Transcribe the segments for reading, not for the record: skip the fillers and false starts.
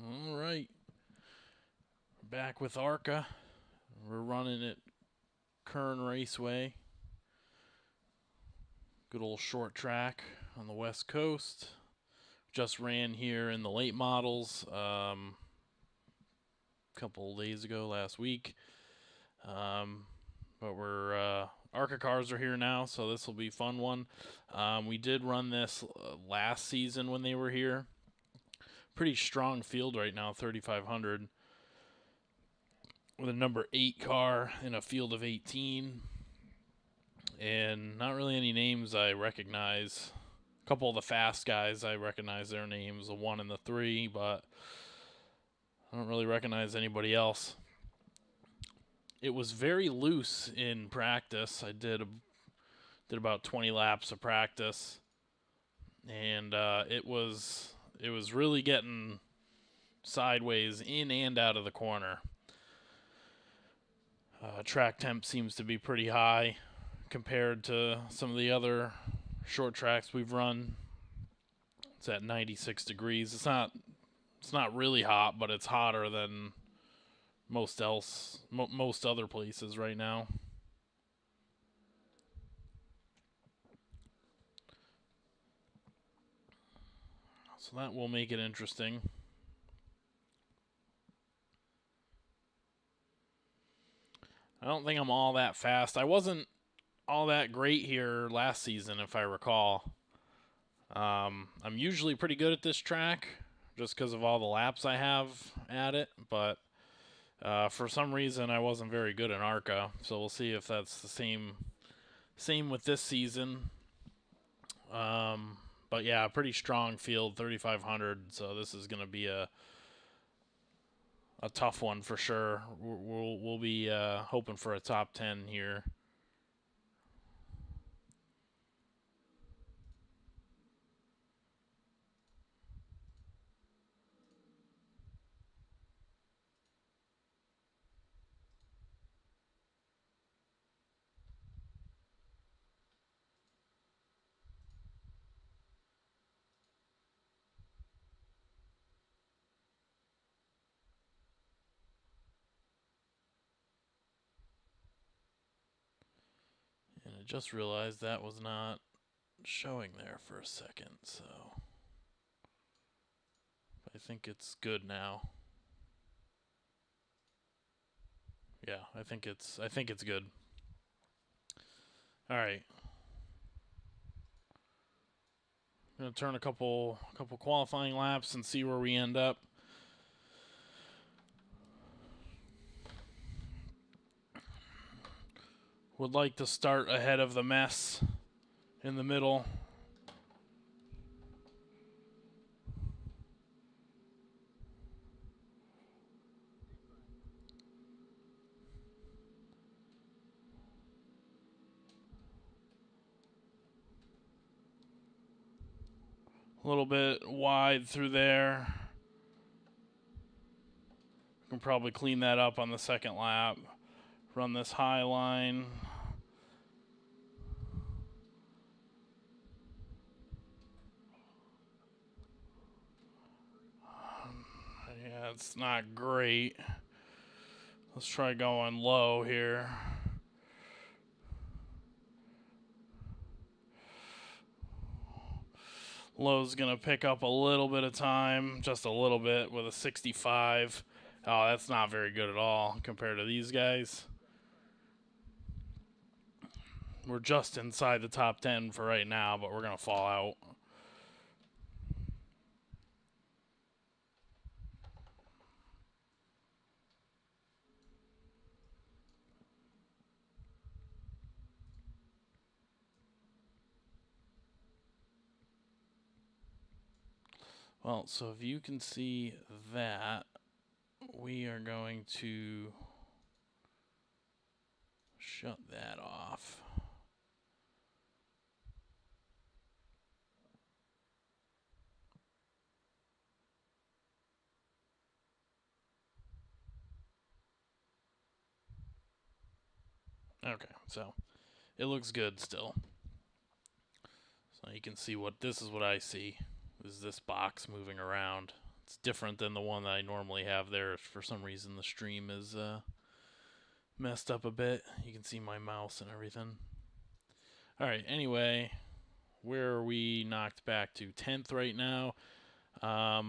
All right, back with ARCA. We're running at Kern Raceway. Good old short track on the West Coast. Just ran here in the late models a couple days ago, last week. But we're ARCA cars are here now, so this will be a fun one. We did run this last season when they were here. Pretty strong field right now, 3,500. With a number 8 car in a field of 18. And not really any names I recognize. A couple of the fast guys, I recognize their names, the 1 and the 3, but I don't really recognize anybody else. It was very loose in practice. I did about 20 laps of practice, and it was really getting sideways in and out of the corner. Track temp seems to be pretty high compared to some of the other short tracks we've run. It's at 96 degrees. It's not really hot, but it's hotter than most other places right now. So that will make it interesting. I don't think I'm all that fast. I wasn't all that great here last season, if I recall. I'm usually pretty good at this track just because of all the laps I have at it, but for some reason I wasn't very good in ARCA, so we'll see if that's the same with this season. But yeah, pretty strong field, 3,500, so this is going to be a tough one for sure. We'll be hoping for a top 10 here. And I just realized that was not showing there for a second, so I think it's good now. Yeah, I think it's good. All right. I'm gonna turn a couple qualifying laps and see where we end up. Would like to start ahead of the mess in the middle. A little bit wide through there. Can probably clean that up on the second lap. Run this high line. Yeah, it's not great. Let's try going low here. Low's going to pick up a little bit of time, just a little bit, with a 65. Oh, that's not very good at all compared to these guys. We're just inside the top 10 for right now, but we're going to fall out. Well, so if you can see that, we are going to shut that off. Okay, so it looks good still. So you can see this is what I see. Is this box moving around. It's different than the one that I normally have there. For some reason, the stream is messed up a bit. You can see my mouse and everything. All right, anyway, where are we knocked back to? 10th right now. Yeah,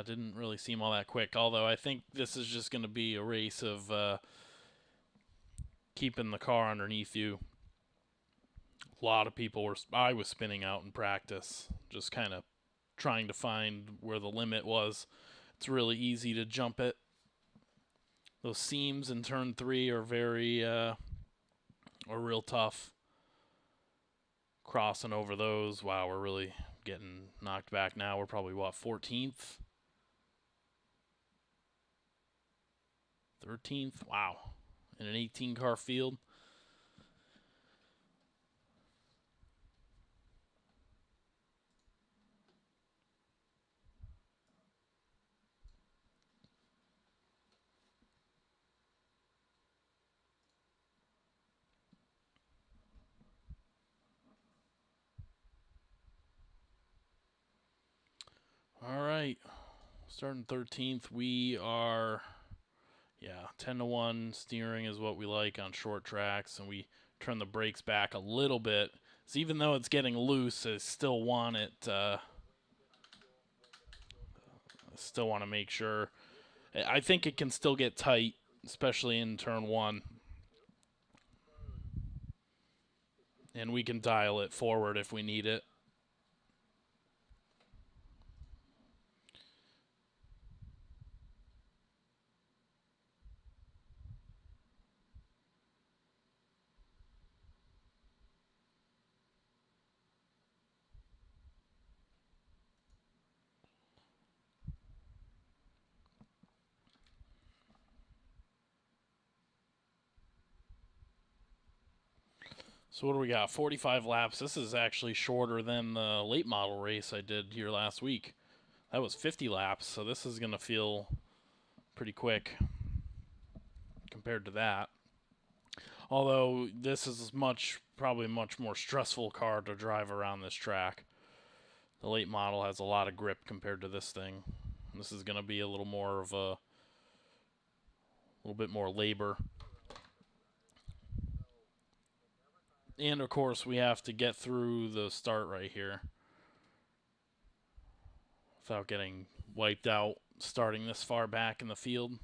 it didn't really seem all that quick, although I think this is just going to be a race of keeping the car underneath you. A lot of people I was spinning out in practice, just kind of trying to find where the limit was. It's really easy to jump it. Those seams in turn 3 are are real tough. Crossing over those, wow, we're really getting knocked back now. We're probably, what, 14th? 13th? Wow. In an 18-car field. All right. Starting 13th, we are, 10-1 steering is what we like on short tracks, and we turn the brakes back a little bit. So even though it's getting loose, I still want it, still want to make sure. I think it can still get tight, especially in turn 1. And we can dial it forward if we need it. So what do we got? 45 laps. This is actually shorter than the late model race I did here last week. That was 50 laps, so this is going to feel pretty quick compared to that. Although this is probably a much more stressful car to drive around this track. The late model has a lot of grip compared to this thing. This is going to be a little bit more labor. And of course, we have to get through the start right here without getting wiped out starting this far back in the field.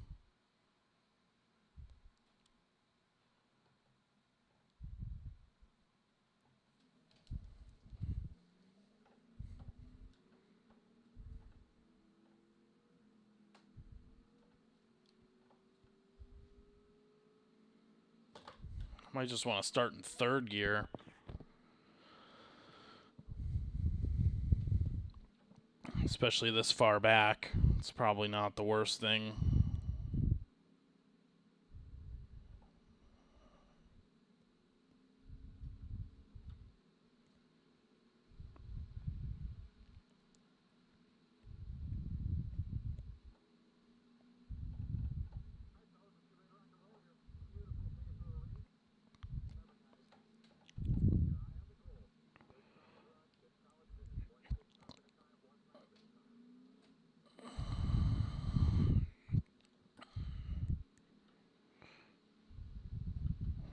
Might just want to start in 3rd gear. Especially this far back. It's probably not the worst thing.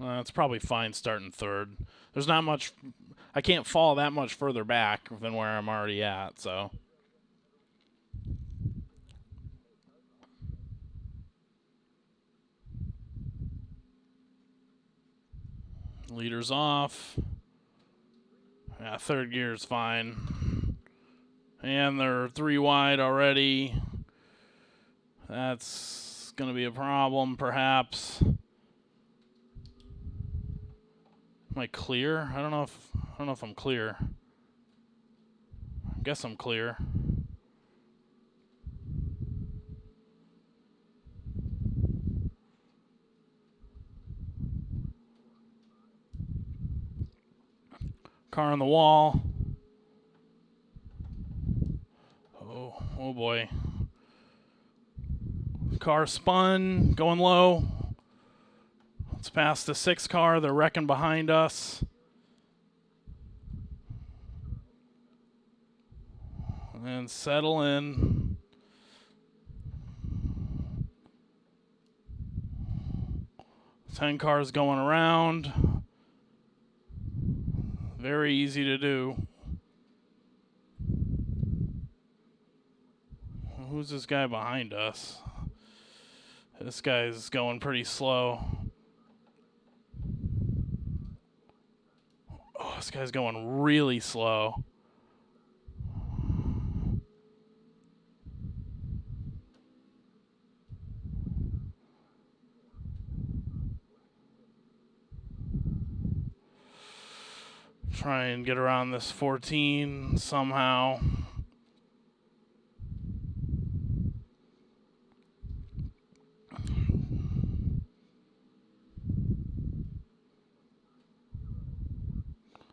It's probably fine starting 3rd. There's not much. I can't fall that much further back than where I'm already at, so. Leaders off. Yeah, 3rd gear is fine. And they're 3 wide already. That's going to be a problem, perhaps. Am I clear? I don't know if I'm clear. I guess I'm clear. Car on the wall. Oh boy. Car spun, going low. Let's pass the 6 car. They're wrecking behind us. And settle in. Ten cars going around. Very easy to do. Who's this guy behind us? This guy's going pretty slow. Oh, this guy's going really slow. Try and get around this 14 somehow.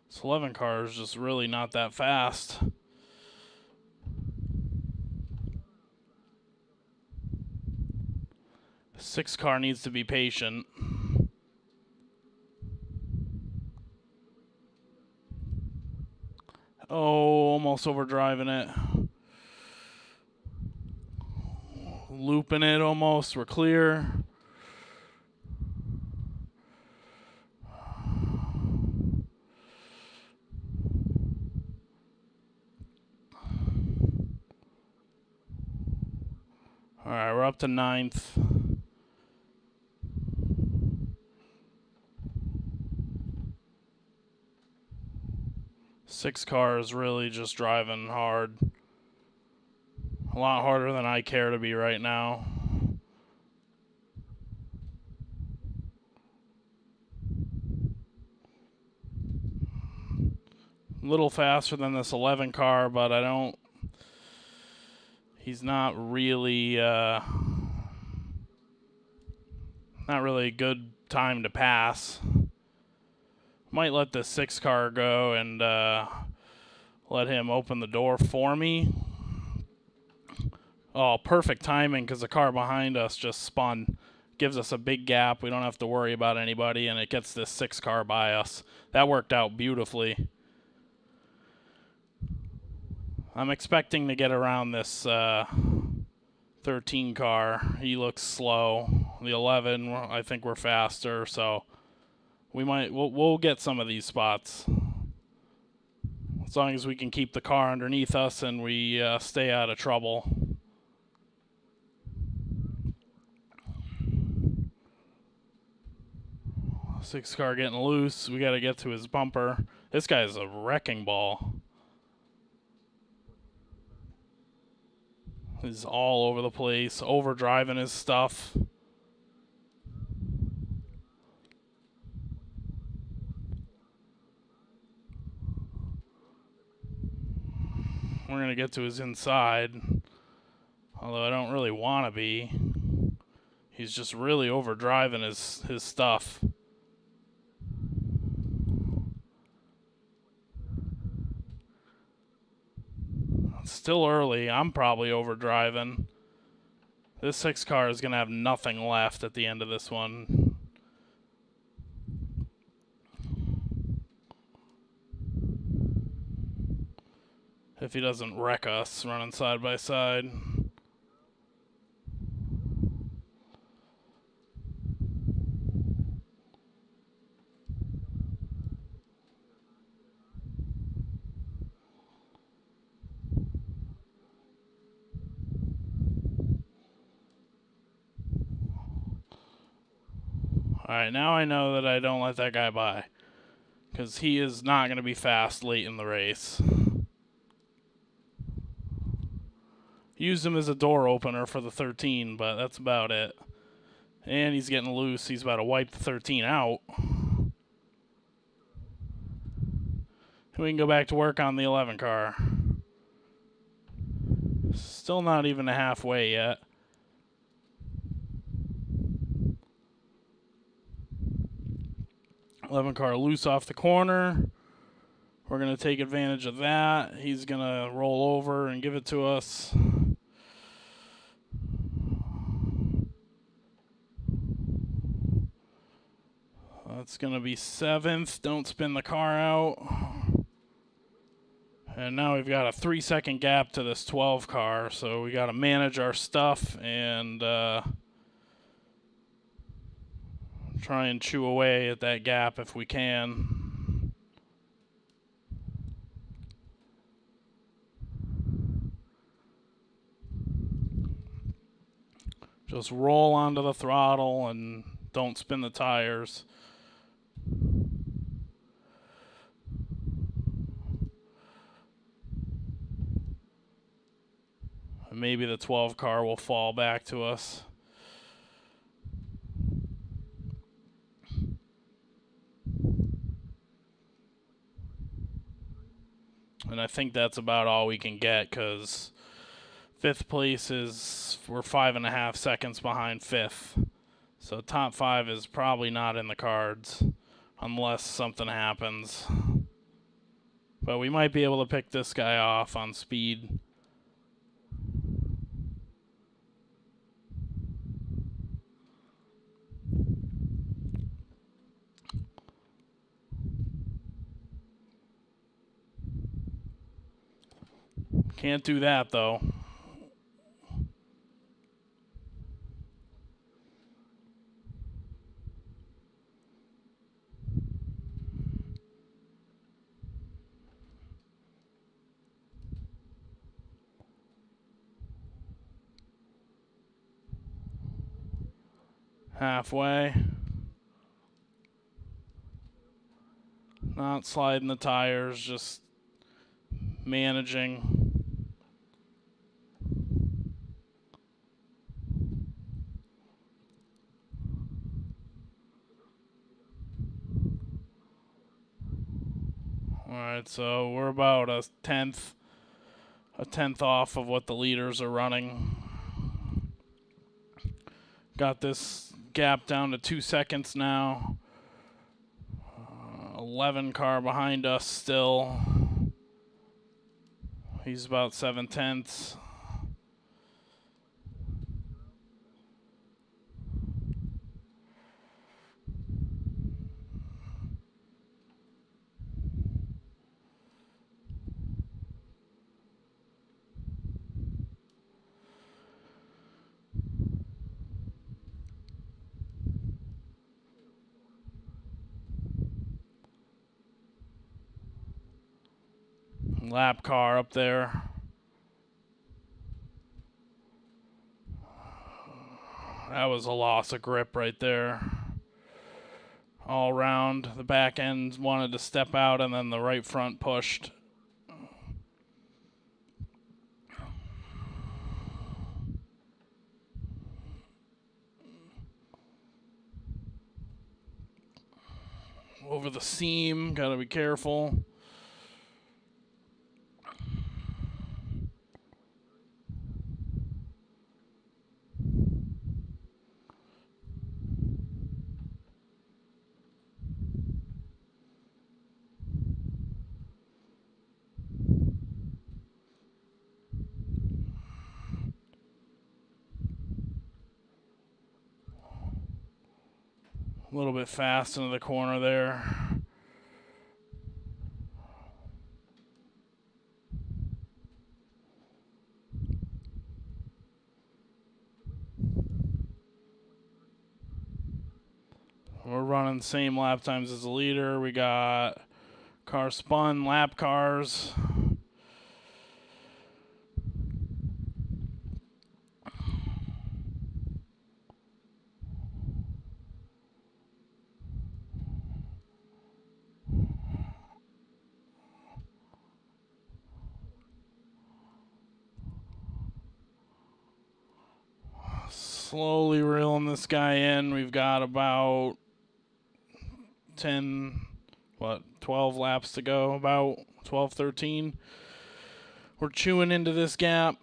This 11 car is just really not that fast. The 6 car needs to be patient. Oh, almost overdriving it. Looping it almost. We're clear. Alright, we're up to 9th. Six car is really just driving hard. A lot harder than I care to be right now. A little faster than this 11 car, but I don't... He's not really a good time to pass. Might let the 6 car go and let him open the door for me. Oh, perfect timing because the car behind us just spun. Gives us a big gap. We don't have to worry about anybody, and it gets this 6 car by us. That worked out beautifully. I'm expecting to get around this 13 car. He looks slow. The 11, I think we're faster, so we'll get some of these spots. As long as we can keep the car underneath us and we stay out of trouble. Six car getting loose. We got to get to his bumper. This guy's a wrecking ball. He's all over the place, overdriving his stuff. We're going to get to his inside, although I don't really want to be. He's just really overdriving his stuff. It's still early. I'm probably overdriving. This 6 car is going to have nothing left at the end of this one. If he doesn't wreck us running side by side. Alright, now I know that I don't let that guy by. Because he is not going to be fast late in the race. Used him as a door opener for the 13, but that's about it. And he's getting loose. He's about to wipe the 13 out. We can go back to work on the 11 car. Still not even halfway yet. '11 car loose off the corner. We're going to take advantage of that. He's going to roll over and give it to us. That's going to be 7th. Don't spin the car out. And now we've got a 3-second gap to this 12 car, so we got to manage our stuff and try and chew away at that gap if we can. Just roll onto the throttle and don't spin the tires. And maybe the 12 car will fall back to us. And I think that's about all we can get, because 5th place is, we're 5.5 seconds behind 5th. So top 5 is probably not in the cards unless something happens. But we might be able to pick this guy off on speed. Can't do that though. Halfway. Not sliding the tires, just managing. Alright, so we're about a tenth off of what the leaders are running. Got this gap down to 2 seconds now. 11 car behind us still. He's about 7/10. Lap car up there. That was a loss of grip right there. All around, the back end wanted to step out and then the right front pushed. Over the seam, gotta be careful. A little bit fast into the corner there. We're running the same lap times as the leader. We got car spun, lap cars. Slowly reeling this guy in. We've got about 12 laps to go, about 12, 13. We're chewing into this gap.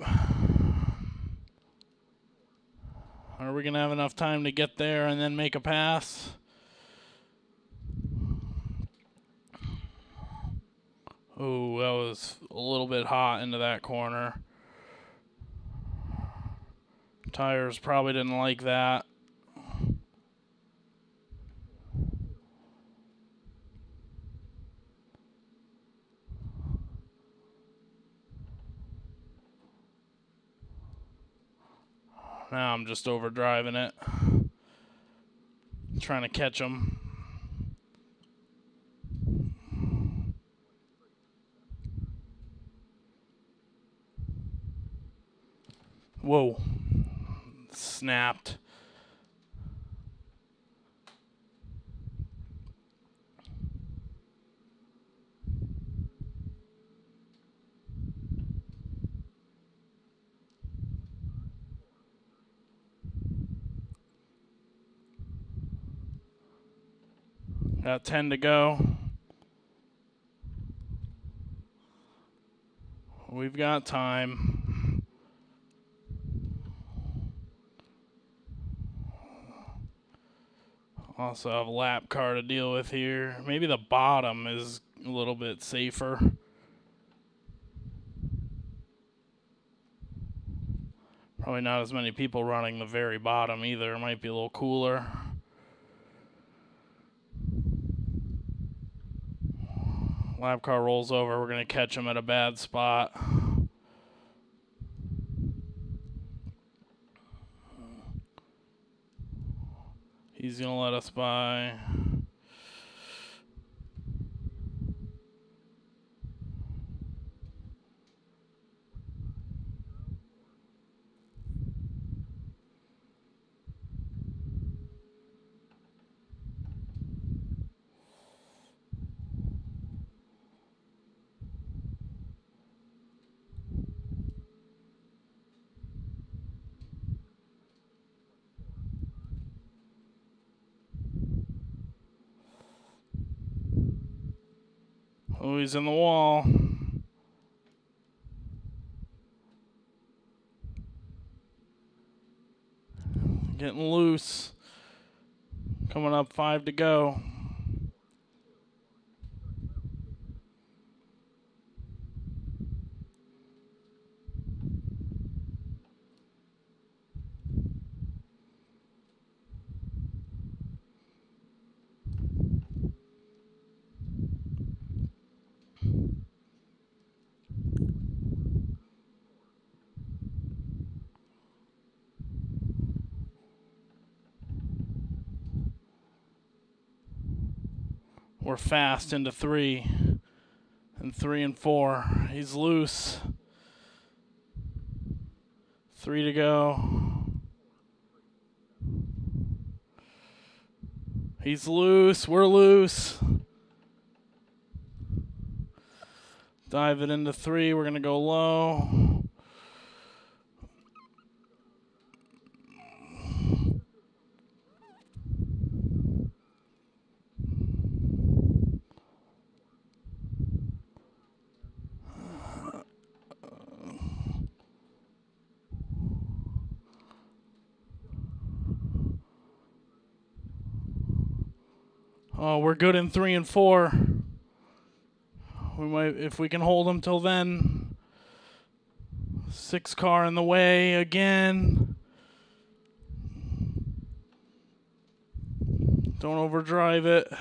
Are we going to have enough time to get there and then make a pass? Oh, that was a little bit hot into that corner. Tires probably didn't like that. Now I'm just overdriving it. Trying to catch him. Whoa. Snapped. Got 10 to go. We've got time. Also have a lap car to deal with here. Maybe the bottom is a little bit safer. Probably not as many people running the very bottom either. It might be a little cooler. Lap car rolls over. We're going to catch him at a bad spot. He's going to let us by. Oh, he's in the wall. Getting loose. Coming up 5 to go. We're fast into 3 and 3 and 4. He's loose. 3 to go. He's loose. We're loose. Dive it into 3. We're going to go low. Oh, we're good in 3 and 4. We might, if we can hold them till then. 6 car in the way again. Don't overdrive it.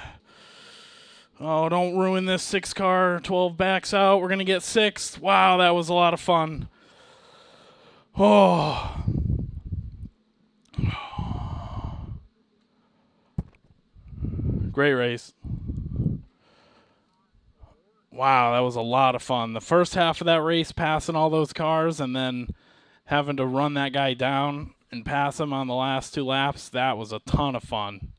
Oh, don't ruin this 6 car. 12 backs out. We're going to get 6th. Wow, that was a lot of fun. Oh. Great race. Wow, that was a lot of fun. The first half of that race, passing all those cars and then having to run that guy down and pass him on the last 2 laps, that was a ton of fun.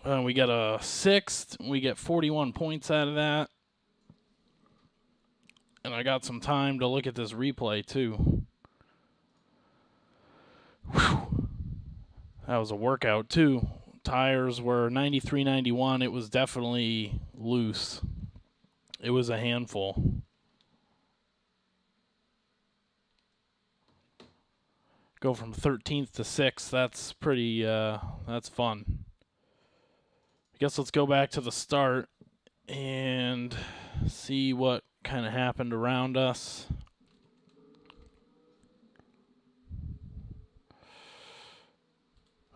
We get a 6th. We get 41 points out of that. And I got some time to look at this replay, too. Whew. That was a workout, too. Tires were 93-91. It was definitely loose. It was a handful. Go from 13th to 6th. That's pretty, that's fun. I guess let's go back to the start and see what kind of happened around us.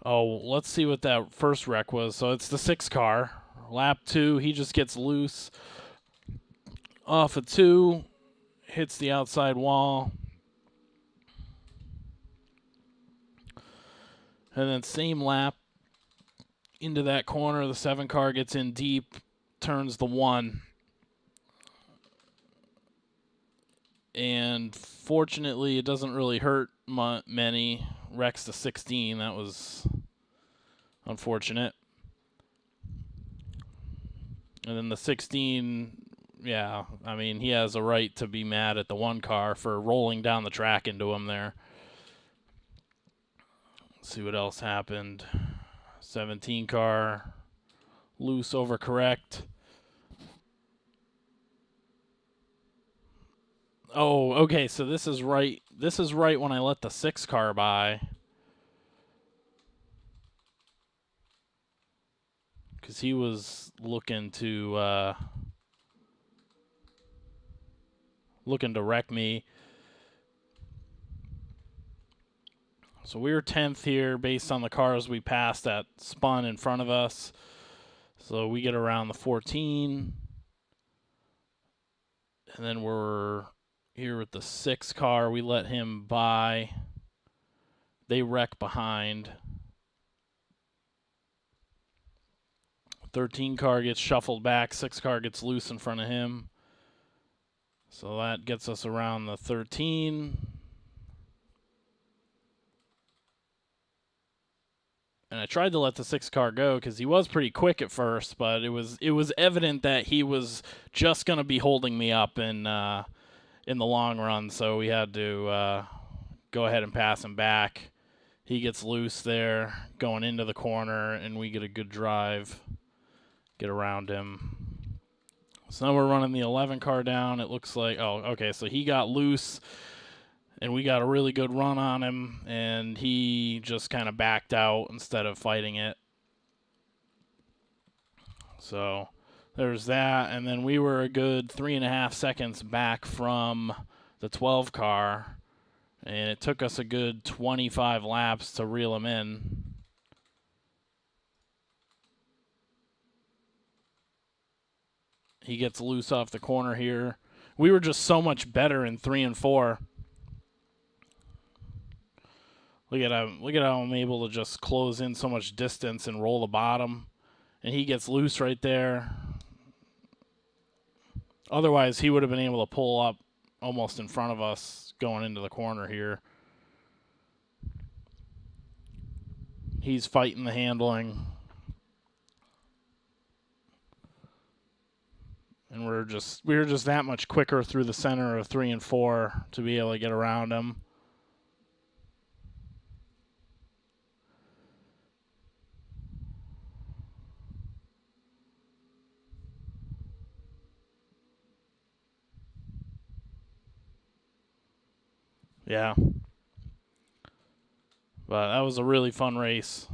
Oh, let's see what that first wreck was. So it's the 6 car. Lap 2, he just gets loose. Off of 2, hits the outside wall. And then same lap into that corner. The 7 car gets in deep, turns the 1. And fortunately, it doesn't really hurt many. Wrecks the 16. That was unfortunate. And then the 16, yeah, I mean, he has a right to be mad at the 1 car for rolling down the track into him there. Let's see what else happened. 17 car, loose, overcorrect. Oh, okay, so this is right. This is right when I let the 6 car by. Because he was looking to wreck me. So we were 10th here based on the cars we passed that spun in front of us. So we get around the 14. And then we're here with the 6 car. We let him by. They wreck behind. 13 car gets shuffled back. 6 car gets loose in front of him. So that gets us around the 13. And I tried to let the 6 car go because he was pretty quick at first, but it was evident that he was just going to be holding me up in the long run. So we had to go ahead and pass him back. He gets loose there going into the corner, and we get a good drive, get around him. So now we're running the 11 car down. It looks like, oh, okay, so he got loose, and we got a really good run on him, and he just kind of backed out instead of fighting it. So there's that, and then we were a good 3.5 seconds back from the 12 car, and it took us a good 25 laps to reel him in. He gets loose off the corner here. We were just so much better in 3 and 4. Look at how I'm able to just close in so much distance and roll the bottom. And he gets loose right there. Otherwise, he would have been able to pull up almost in front of us going into the corner here. He's fighting the handling. And we were just that much quicker through the center of 3 and 4 to be able to get around him. Yeah. But that was a really fun race.